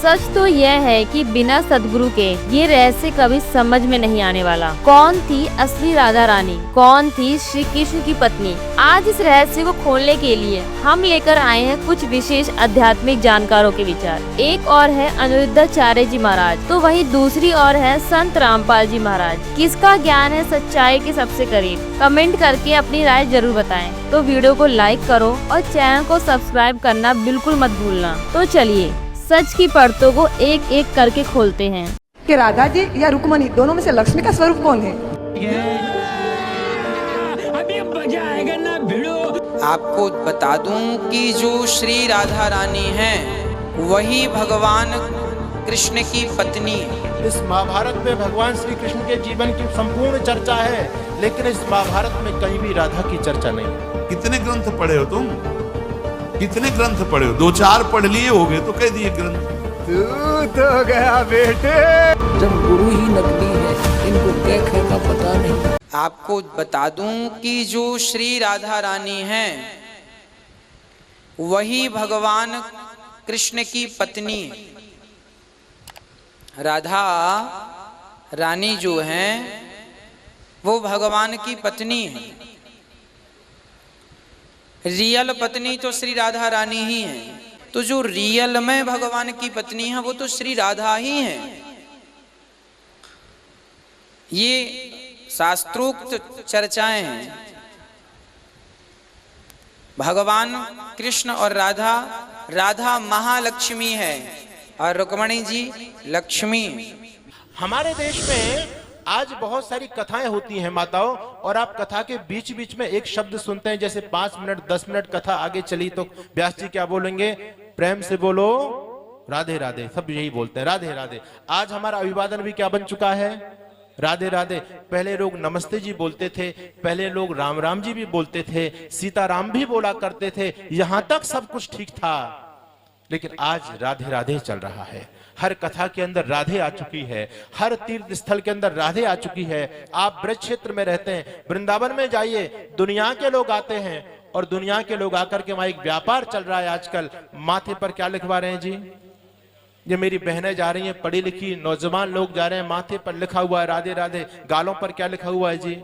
सच तो यह है कि बिना सदगुरु के ये रहस्य कभी समझ में नहीं आने वाला। कौन थी असली राधा रानी, कौन थी श्री कृष्ण की पत्नी? आज इस रहस्य को खोलने के लिए हम लेकर आए हैं कुछ विशेष आध्यात्मिक जानकारों के विचार। एक और है अनिरुद्धाचार्य जी महाराज, तो वहीं दूसरी ओर है संत रामपाल जी महाराज। किसका ज्ञान है सच्चाई के सबसे करीब? कमेंट करके अपनी राय जरूर बताएं। तो वीडियो को लाइक करो और चैनल को सब्सक्राइब करना बिल्कुल मत भूलना। तो चलिए सच की परतों को एक एक करके खोलते हैं कि राधा जी या रुक्मणी दोनों में से लक्ष्मी का स्वरूप कौन है? अभी मजा आएगा ना भिड़ो। आपको बता दूं कि जो श्री राधा रानी हैं वही भगवान कृष्ण की पत्नी है। इस महाभारत में भगवान श्री कृष्ण के जीवन की संपूर्ण चर्चा है, लेकिन इस महाभारत में कहीं भी राधा की चर्चा नहीं। कितने ग्रंथ पढ़े हो तुम? कितने ग्रंथ पढ़े हो? 2-4 पढ़ लिए होगे तो कह दिए ग्रंथ। तू तो गया बेटे। जब गुरु ही नकली है, इनको क्या कहना पता नहीं। आपको बता दूं कि जो श्री राधा रानी हैं वही भगवान कृष्ण की पत्नी है। राधा रानी जो हैं वो भगवान की पत्नी है। रियल पत्नी तो श्री राधा रानी ही है, तो जो रियल में भगवान की पत्नी है वो तो श्री राधा ही है। ये शास्त्रोक्त चर्चाएं हैं। भगवान कृष्ण और राधा, राधा महालक्ष्मी है और रुक्मणी जी लक्ष्मी। हमारे देश में आज बहुत सारी कथाएं होती हैं माताओं, और आप कथा के बीच बीच में एक शब्द सुनते हैं, जैसे 5 मिनट 10 मिनट कथा आगे चली तो व्यास जी क्या बोलेंगे? प्रेम से बोलो राधे राधे। सब यही बोलते हैं राधे राधे। आज हमारा अभिवादन भी क्या बन चुका है? राधे राधे। पहले लोग नमस्ते जी बोलते थे, पहले लोग राम राम जी भी बोलते थे, सीताराम भी बोला करते थे, यहां तक सब कुछ ठीक था। लेकिन आज राधे राधे चल रहा है। हर कथा के अंदर राधे आ चुकी है, हर तीर्थ स्थल के अंदर राधे आ चुकी है। आप ब्रज क्षेत्र में रहते हैं, वृंदावन में जाइए, दुनिया के लोग आते हैं और दुनिया के लोग आकर के वहां एक व्यापार चल रहा है आजकल। माथे पर क्या लिखवा रहे हैं जी? ये मेरी बहनें जा रही हैं, पढ़ी लिखी नौजवान लोग जा रहे हैं, माथे पर लिखा हुआ है राधे राधे। गालों पर क्या लिखा हुआ है जी?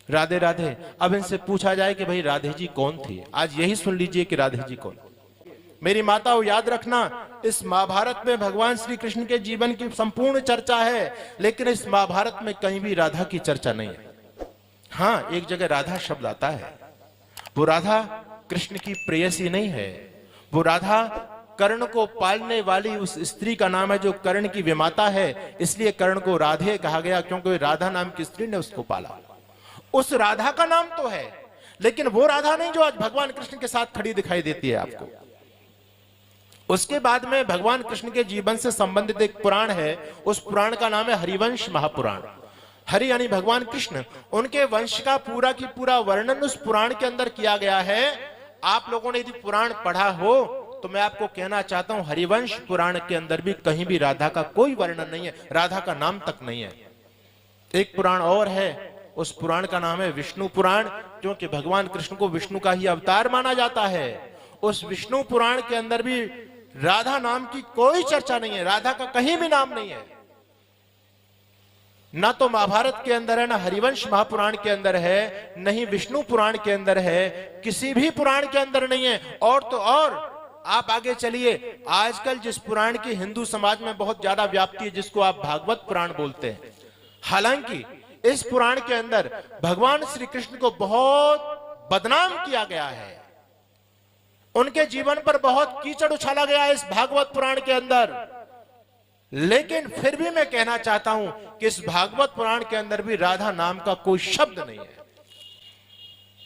राधे राधे। अब इनसे पूछा जाए कि भाई राधे जी कौन थी? आज यही सुन लीजिए कि राधे जी कौन। मेरी माताओं याद रखना, इस महाभारत में भगवान श्री कृष्ण के जीवन की संपूर्ण चर्चा है, लेकिन इस महाभारत में कहीं भी राधा की चर्चा नहीं है। हाँ, एक जगह राधा शब्द आता है। वो राधा कृष्ण की प्रेयसी नहीं है, वो राधा कर्ण को पालने वाली उस स्त्री का नाम है जो कर्ण की विमाता है। इसलिए कर्ण को राधे कहा गया, क्योंकि राधा नाम की स्त्री ने उसको पाला। उस राधा का नाम तो है, लेकिन वो राधा नहीं जो आज भगवान कृष्ण के साथ खड़ी दिखाई देती है आपको। उसके बाद में भगवान कृष्ण के जीवन से संबंधित एक पुराण है, उस पुराण का नाम है हरिवंश महापुराण। हरि यानी भगवान कृष्ण, उनके वंश का पूरा की पूरा वर्णन उस पुराण के अंदर किया गया है। आप लोगों ने यदि पुराण पढ़ा हो तो मैं आपको कहना चाहता हूं, हरिवंश पुराण के अंदर भी कहीं भी राधा का कोई वर्णन नहीं है, राधा का नाम तक नहीं है। एक पुराण और है, उस पुराण का नाम है विष्णु पुराण, क्योंकि भगवान कृष्ण को विष्णु का ही अवतार माना जाता है। उस विष्णु पुराण के अंदर भी राधा नाम की कोई चर्चा नहीं है, राधा का कहीं भी नाम नहीं है। ना तो महाभारत के अंदर है, ना हरिवंश महापुराण के अंदर है, नहीं विष्णु पुराण के अंदर है, किसी भी पुराण के अंदर नहीं है। और तो और आप आगे चलिए, आजकल जिस पुराण की हिंदू समाज में बहुत ज्यादा व्याप्ति है, जिसको आप भागवत पुराण बोलते हैं, हालांकि इस पुराण के अंदर भगवान श्री कृष्ण को बहुत बदनाम किया गया है, उनके जीवन पर बहुत कीचड़ उछाला गया है इस भागवत पुराण के अंदर। लेकिन फिर भी मैं कहना चाहता हूं कि इस भागवत पुराण के अंदर भी राधा नाम का कोई शब्द नहीं है।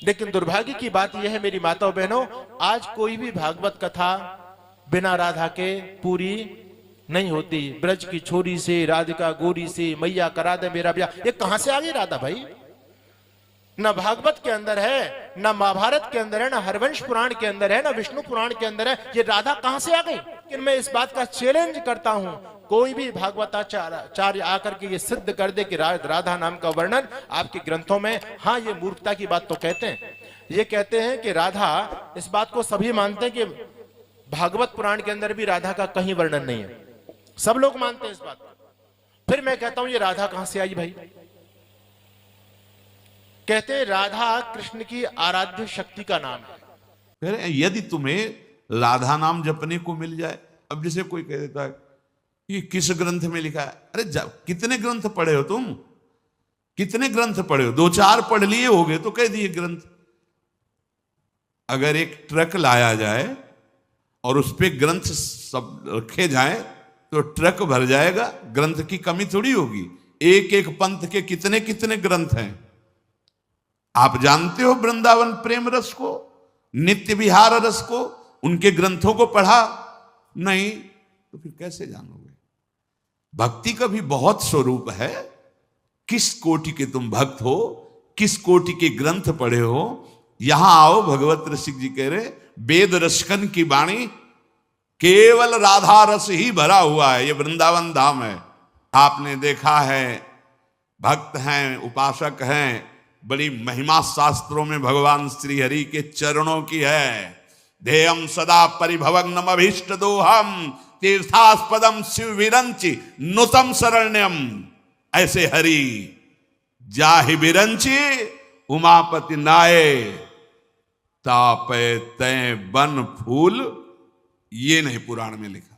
लेकिन दुर्भाग्य की बात यह है मेरी माताओं बहनों, आज कोई भी भागवत कथा बिना राधा के पूरी नहीं होती। ब्रज की छोरी से, राधिका गोरी से, मैया करा दे मेरा ब्याह, ये कहां से आ गई राधा भाई? ना भागवत के अंदर है, ना महाभारत के अंदर है, ना हरवंश पुराण के अंदर है, ना विष्णु पुराण के अंदर है। ये राधा कहां से आ गई? लेकिन मैं इस बात का चैलेंज करता हूं, कोई भी भागवताचार्य आकर के ये सिद्ध कर दे कि राधा नाम का वर्णन आपके ग्रंथों में। हाँ, ये मूर्खता की बात तो कहते हैं, ये कहते हैं कि राधा, इस बात को सभी मानते हैं कि भागवत पुराण के अंदर भी राधा का कहीं वर्णन नहीं है। सब लोग मानते हैं इस बात को। फिर मैं कहता हूं ये राधा कहां से आई भाई? कहते हैं राधा कृष्ण की आराध्य शक्ति का नाम है। कह रहे हैं यदि तुम्हें राधा नाम जपने को मिल जाए, अब जैसे कोई कह देता है कि किस ग्रंथ में लिखा है, अरे कितने ग्रंथ पढ़े हो तुम? कितने ग्रंथ पढ़े हो? 2-4 पढ़ लिए होगे तो कह दिए ग्रंथ। अगर एक ट्रक लाया जाए और उस पे ग्रंथ सब रखे जाए तो ट्रक भर जाएगा, ग्रंथ की कमी थोड़ी होगी। एक एक पंथ के कितने कितने ग्रंथ हैं। आप जानते हो वृंदावन प्रेम रस को, नित्य विहार रस को, उनके ग्रंथों को पढ़ा नहीं तो फिर कैसे जानोगे? भक्ति का भी बहुत स्वरूप है। किस कोटि के तुम भक्त हो, किस कोटि के ग्रंथ पढ़े हो, यहां आओ। भगवत रसिक जी कह रहे वेद रसकन की वाणी, केवल राधा रस ही भरा हुआ है। ये वृंदावन धाम है। आपने देखा है भक्त हैं, उपासक हैं, बड़ी महिमा शास्त्रों में भगवान श्री हरि के चरणों की है। ध्येयम सदा परिभवग्नम अभीष्ट दोहम तीर्थास्पदम शिव विरंचि नुतम शरण्यम। ऐसे हरि जाहि विरंचि उमापति नाये तापे तय बन फूल। ये नहीं पुराण में लिखा,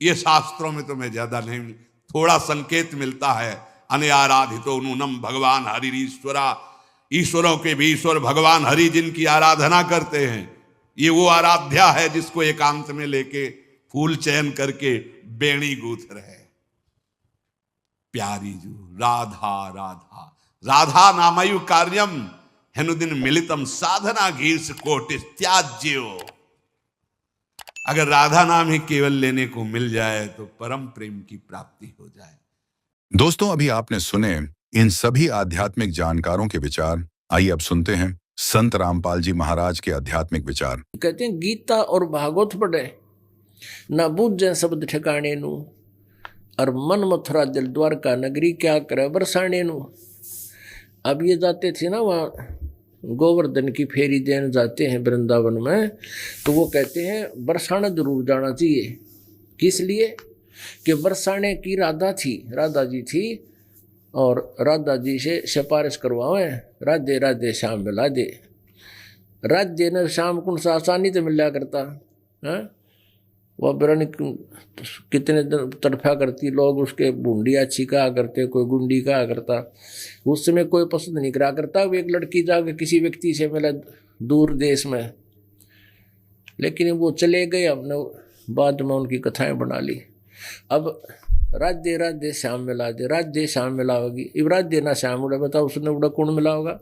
ये शास्त्रों में तो मैं ज्यादा नहीं, थोड़ा संकेत मिलता है। अनयाराधितो नूनम भगवान हरि ईश्वरा। ईश्वरों के भी ईश्वर भगवान हरि जिनकी आराधना करते हैं, ये वो आराध्या है जिसको एकांत में लेके फूल चयन करके बेणी गूंथ रहे। प्यारी जू राधा राधा राधा नामयु कार्यम हेनुदिन मिलितम साधना घीर्ष कोटि त्याज्यो। अगर राधा नाम ही केवल लेने को मिल जाए तो परम प्रेम की प्राप्ति हो जाए। दोस्तों, अभी आपने सुने इन सभी आध्यात्मिक जानकारों के विचार। आइए अब सुनते हैं संत रामपाल जी महाराज के आध्यात्मिक विचार। कहते हैं गीता और भागवत पढ़े ना बूझे शब्द ठिकाने नू, और मन मथुरा दिल द्वारका नगरी क्या करे बरसाने नू। अब ये जाते थे ना वहाँ गोवर्धन की फेरी देने जाते हैं वृंदावन में, तो वो कहते हैं बरसाना जरूर जाना चाहिए। किस लिए? कि बरसाने की राधा थी, राधा जी थी, और राधा जी से सिफारिश करवावे राधे राधे श्याम मिला दे। राधे ने श्याम कौन सा आसानी तो मिला करता है। वह बिरन कितने तड़फा करती, लोग उसके बूंदी अच्छी कहा करते, कोई गुंडी कहा करता। उस समय कोई पसंद नहीं करा करता। वो एक लड़की जाकर किसी व्यक्ति से मिला दूर देश में, लेकिन वो चले गए। हमने बाद में उनकी कथाएं बना ली। अब राधे राधे श्याम मिला दे, राधे श्याम मिला होगी। अब राधे ना श्याम उड़ा, बताओ उसने उड़ा कौन मिला होगा?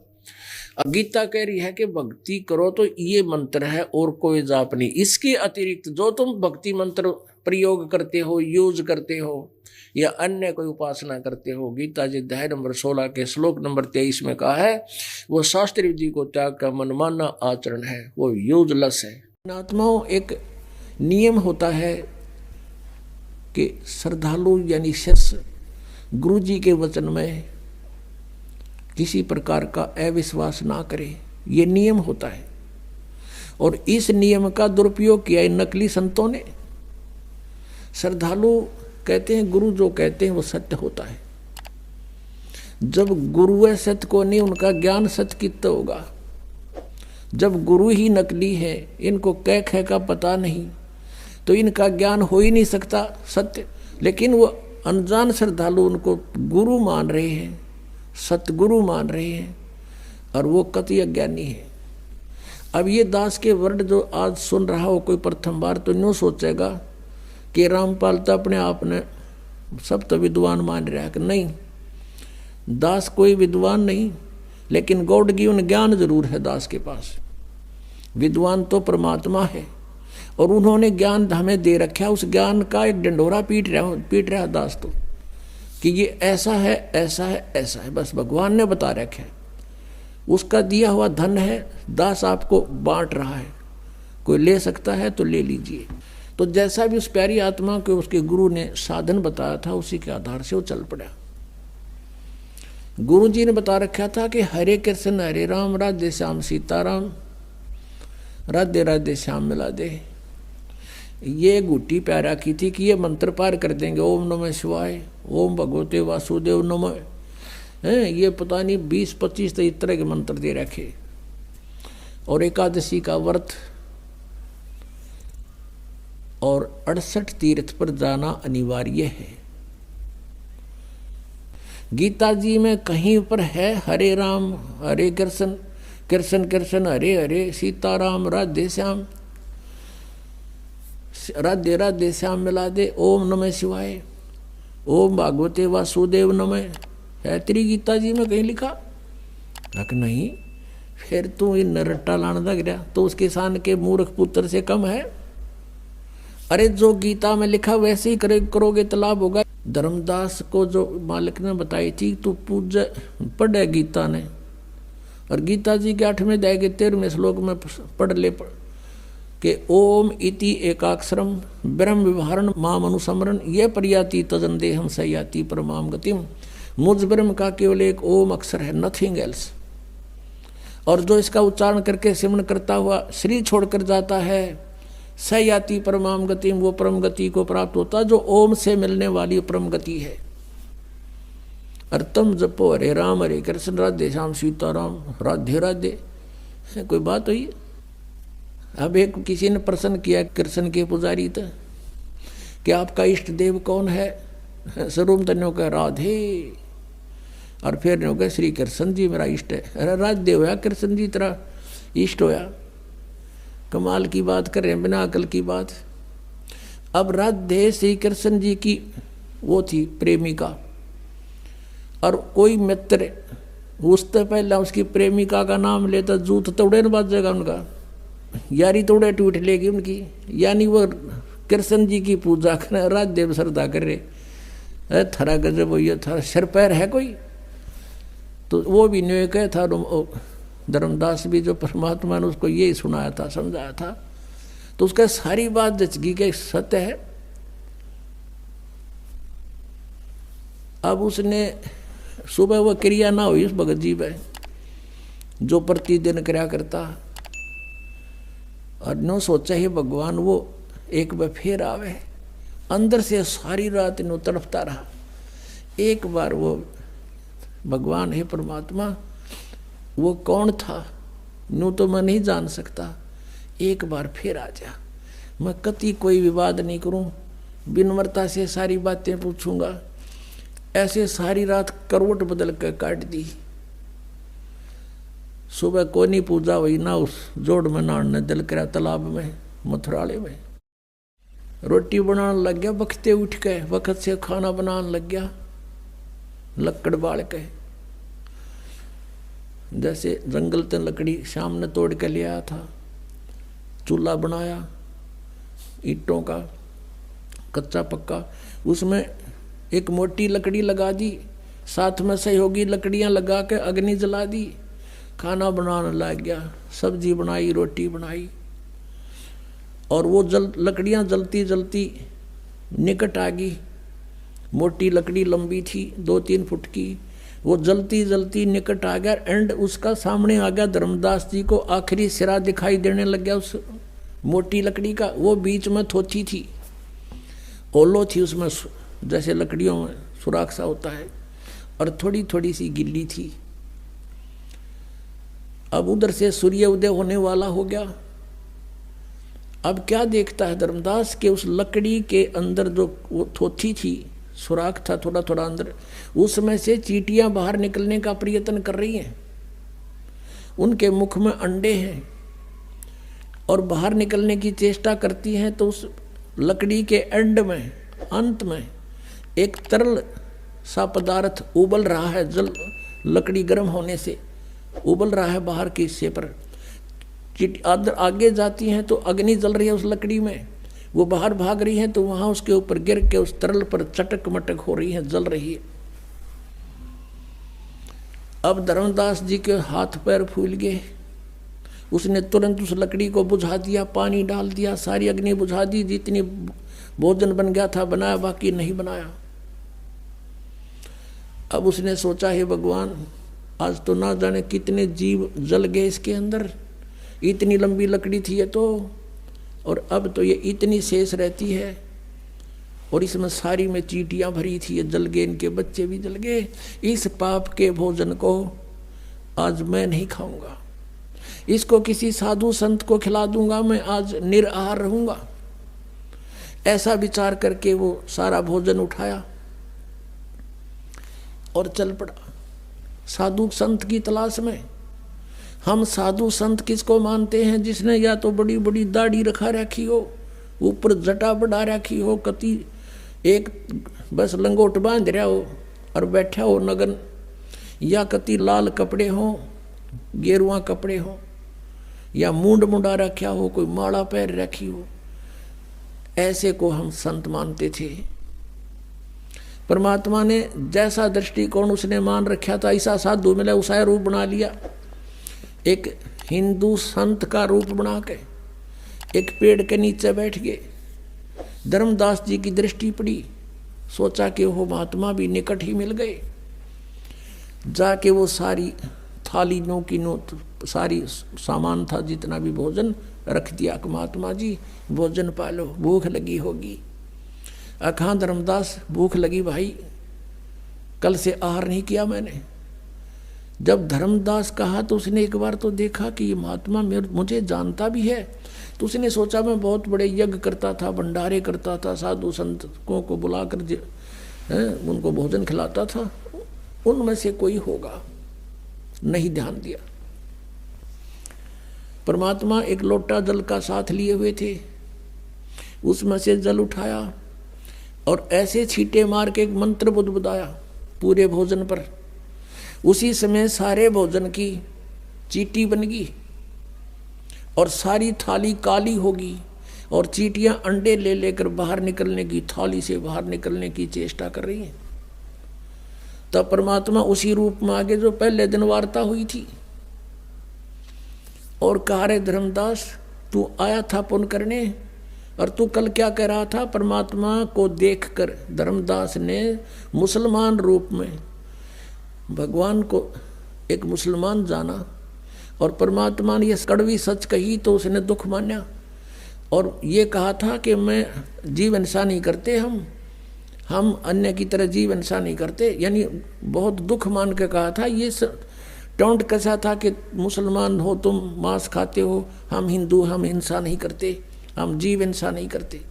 अब गीता कह रही है कि भक्ति करो तो ये मंत्र है और कोई जाप नहीं। इसके अतिरिक्त जो तुम भक्ति मंत्र प्रयोग करते हो, यूज करते हो, या अन्य कोई उपासना करते हो, गीता जी अध्याय नंबर 16 के श्लोक नंबर 23 में कहा है, वो शास्त्र विधि को त्याग का मनमाना आचरण है, वो यूजलेस है। आत्माओं, एक नियम होता है कि श्रद्धालु यानी शिष्य गुरु जी के वचन में किसी प्रकार का अविश्वास ना करे, ये नियम होता है। और इस नियम का दुरुपयोग किया इन नकली संतों ने। श्रद्धालु कहते हैं गुरु जो कहते हैं वो सत्य होता है। जब गुरु है सत्य को नहीं, उनका ज्ञान सत्य कितना होगा? जब गुरु ही नकली है, इनको कह ख का पता नहीं, तो इनका ज्ञान हो ही नहीं सकता सत्य। लेकिन वो अनजान श्रद्धालु उनको गुरु मान रहे हैं, सतगुरु मान रहे हैं, और वो कतई अज्ञानी है। अब ये दास के वर्ड जो आज सुन रहा हो कोई प्रथम बार, तो यूँ सोचेगा कि रामपाल तो अपने आप ने सब तो विद्वान मान रहा है। कि नहीं, दास कोई विद्वान नहीं, लेकिन गॉड गिवन ज्ञान जरूर है दास के पास। विद्वान तो परमात्मा है, और उन्होंने ज्ञान हमें दे रखा। उस ज्ञान का एक डंडोरा पीट रहा दास तो, कि ये ऐसा है, ऐसा है, ऐसा है, बस भगवान ने बता रखा है। उसका दिया हुआ धन है, दास आपको बांट रहा है। कोई ले सकता है तो ले लीजिए। तो जैसा भी उस प्यारी आत्मा को उसके गुरु ने साधन बताया था, उसी के आधार से वो चल पड़ा। गुरु जी ने बता रखा था कि हरे कृष्ण हरे राम राधे श्याम सीताराम, राधे राधे श्याम मिला दे। ये गुट्टी प्यार रखी थी कि ये मंत्र पार कर देंगे, ओम नमः शिवाय, ओम भगवते वासुदेव नमः, हैं ये पता नहीं 20-25 इस तरह के मंत्र दे रखे। और एकादशी का व्रत और 68 तीर्थ पर जाना अनिवार्य है। गीता जी में कहीं पर है हरे राम हरे कृष्ण, कृष्ण कृष्ण हरे हरे, सीताराम राधे श्याम, राधे राधे श्याम मिला दे, ओम नमः शिवाय, ओम भागवते वासुदेव नमः, है तेरी गीता जी में कहीं लिखा? नहीं। फिर तू इन रट्टा लाने लग गया तो उस किसान के मूर्ख पुत्र से कम है? अरे जो गीता में लिखा वैसे ही करोगे तो लाभ होगा। धर्मदास को जो मालिक ने बताई थी तू पूजा पढ़े गीता ने, और गीता जी के 8वें अध्याय के 13वें श्लोक में पढ़ ले कि ओम इति एकाक्षरम ब्रह्म विवरण माम अनुसमरण ये प्रयाति तजन देहम सयाति परमाम गतिम। मुझ ब्रह्म का केवल एक ओम अक्षर है, नथिंग एल्स। और जो इसका उच्चारण करके सिमरण करता हुआ शरीर छोड़कर जाता है, सयाति परमाम गतिम, वो परम गति को प्राप्त होता जो ओम से मिलने वाली परम गति है। और तुम जपो हरे राम हरे कृष्ण राधे श्याम सीताराम राधे राधे, कोई बात हुई? अब एक किसी ने प्रश्न किया कृष्ण के पुजारी था कि आपका इष्ट देव कौन है? स्वरूप तन्यों का राधे, और फिर ने कहा श्री कृष्ण जी मेरा इष्ट है। अरे राधे होया कृष्ण जी तेरा इष्ट होया, कमाल की बात कर रहे हैं, बिना अकल की बात। अब राधे श्री कृष्ण जी की वो थी प्रेमिका, और कोई मित्र उससे पहले उसकी प्रेमिका का नाम लेता जूत तोड़े न बाजेगा उनका, यारी तोड़े टूट लेगी उनकी। यानी वो कृष्ण जी की पूजा कर राधे श्रद्धा कर रहे, थरा गजब हो था, सिर पैर है कोई? तो वो भी न्याय कह था, धर्मदास भी जो परमात्मा ने उसको यही सुनाया था समझाया था, तो उसका सारी बात जचगी के सत्य है। अब उसने सुबह वो क्रिया ना हुई उस भगत जी में जो प्रतिदिन क्रिया करता, और नो सोचा ही भगवान वो एक बार फिर आवे। अंदर से सारी रात नो तड़पता रहा, एक बार वो भगवान है परमात्मा वो कौन था नो तो मैं नहीं जान सकता, एक बार फिर आ जा। मैं कति कोई विवाद नहीं करूं, विनम्रता से सारी बातें पूछूंगा। ऐसे सारी रात करवट बदल कर काट दी। सुबह कोनी पूजा हुई ना, उस जोड़ में नहाने दिल करा तालाब में मथुराले में। रोटी बनाने लग गया, बखते उठ के वक्त से खाना बनाने लग गया, लकड़ बाल के। जैसे जंगल से लकड़ी शाम ने तोड़ के ले आया था, चूल्हा बनाया ईंटों का कच्चा पक्का, उसमें एक मोटी लकड़ी लगा दी, साथ में सहयोगी लकड़ियां लगा के अग्नि जला दी, खाना बनाने लग गया, सब्जी बनाई रोटी बनाई। और वो लकड़ियां जलती जलती निकट आ गई। मोटी लकड़ी लंबी थी 2-3 फुट की, वो जलती जलती निकट आ गया, एंड उसका सामने आ गया। धर्मदास जी को आखिरी सिरा दिखाई देने लग गया उस मोटी लकड़ी का। वो बीच में थोची थी, ओलो थी उसमें, जैसे लकड़ियों में सुराख सा होता है, और थोड़ी थोड़ी सी गिल्ली थी। अब उधर से सूर्य उदय होने वाला हो गया। अब क्या देखता है धर्मदास के उस लकड़ी के अंदर जो वो थोथी थी, सुराख था थोड़ा थोड़ा अंदर, उसमें से चींटियां बाहर निकलने का प्रयत्न कर रही हैं। उनके मुख में अंडे हैं और बाहर निकलने की चेष्टा करती हैं। तो उस लकड़ी के एंड में, अंत में एक तरल सा पदार्थ उबल रहा है, जल लकड़ी गर्म होने से उबल रहा है बाहर के हिस्से पर। आगे जाती हैं तो अग्नि जल रही है उस लकड़ी में, वो बाहर भाग रही हैं तो वहां उसके ऊपर गिर के उस तरल पर चटक मटक हो रही है, जल रही है। अब धर्मदास जी के हाथ पैर फूल गए। उसने तुरंत उस लकड़ी को बुझा दिया, पानी डाल दिया, सारी अग्नि बुझा दी। जितनी भोजन बन गया था बनाया, बाकी नहीं बनाया। अब उसने सोचा है भगवान, आज तो ना जाने कितने जीव जल गए इसके अंदर, इतनी लंबी लकड़ी थी ये तो, और अब तो ये इतनी शेष रहती है, और इसमें सारी में चींटियां भरी थी, ये जल गए, इनके बच्चे भी जल गए। इस पाप के भोजन को आज मैं नहीं खाऊंगा, इसको किसी साधु संत को खिला दूंगा, मैं आज निराहार रहूंगा। ऐसा विचार करके वो सारा भोजन उठाया और चल पड़ा साधु संत की तलाश में। हम साधु संत किसको मानते हैं? जिसने या तो बड़ी बड़ी दाढ़ी रखा रखी हो, ऊपर जटा बढ़ा रखी हो, कति एक बस लंगोट बांध रहा हो और बैठा हो नगन, या कति लाल कपड़े हो, गेरुआ कपड़े हो, या मूंड मुंडा रखा हो, कोई माला पैर रखी हो, ऐसे को हम संत मानते थे। परमात्मा ने जैसा दृष्टिकोण उसने मान रखा था, ऐसा साधु मिला, उसा रूप बना लिया। एक हिंदू संत का रूप बना के एक पेड़ के नीचे बैठ गए। धर्मदास जी की दृष्टि पड़ी, सोचा कि वो महात्मा भी निकट ही मिल गए। जाके वो सारी थाली नो की नो सारी सामान था, जितना भी भोजन रख दिया कि महात्मा जी भोजन पालो, भूख लगी होगी। अखा धर्मदास, भूख लगी भाई, कल से आहार नहीं किया मैंने। जब धर्मदास कहा तो उसने एक बार तो देखा कि ये महात्मा मुझे जानता भी है, तो उसने सोचा मैं बहुत बड़े यज्ञ करता था, भंडारे करता था, साधु संतों को बुलाकर उनको भोजन खिलाता था, उनमें से कोई होगा। नहीं ध्यान दिया। परमात्मा एक लोटा जल का साथ लिए हुए थे, उसमें से जल उठाया और ऐसे छींटे मार के एक मंत्र बुदबुदाया पूरे भोजन पर। उसी समय सारे भोजन की चींटी बन गई और सारी थाली काली होगी, और चींटियां अंडे ले लेकर बाहर निकलने की, थाली से बाहर निकलने की चेष्टा कर रही हैं। तब परमात्मा उसी रूप में आगे जो पहले दिन वार्ता हुई थी और कहा, रे धर्मदास तू आया था पुण्य करने, और तू कल क्या कह रहा था? परमात्मा को देखकर धर्मदास ने मुसलमान रूप में भगवान को एक मुसलमान जाना, और परमात्मा ने यह कड़वी सच कही तो उसने दुख माना और ये कहा था कि मैं जीव हिंसा नहीं करते, हम अन्य की तरह जीव हिंसा नहीं करते, यानी बहुत दुख मान के कहा था। ये टोंट कैसा था कि मुसलमान हो तुम, मांस खाते हो, हम हिंदू, हम हिंसा नहीं करते, हम जीव हिंसा नहीं करते।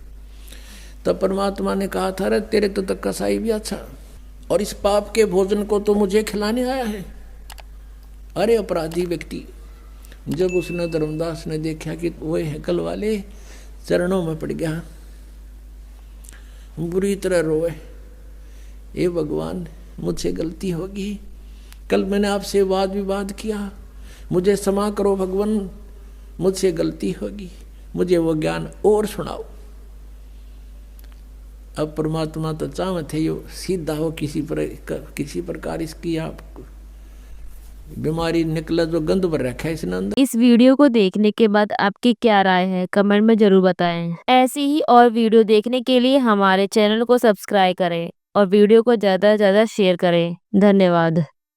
तब परमात्मा ने कहा था, रे तेरे तो तक कसाई भी अच्छा, और इस पाप के भोजन को तो मुझे खिलाने आया है। अरे अपराधी व्यक्ति। जब उसने धर्मदास ने देखा कि वो हैकल वाले चरणों में पड़ गया, बुरी तरह रोए, ये भगवान मुझसे गलती होगी, कल मैंने आपसे वाद विवाद किया, मुझे क्षमा करो भगवान, मुझसे गलती होगी, मुझे वो ज्ञान और सुनाओ। अब परमात्मा तो चाहते यो सीधा हो, किसी प्रकार इसकी आप बीमारी निकला जो गंद भर रखा है इसने अंदर। इस वीडियो को देखने के बाद आपकी क्या राय है कमेंट में जरूर बताएं। ऐसी ही और वीडियो देखने के लिए हमारे चैनल को सब्सक्राइब करें और वीडियो को ज़्यादा से ज़्यादा शेयर करें। धन्यवाद।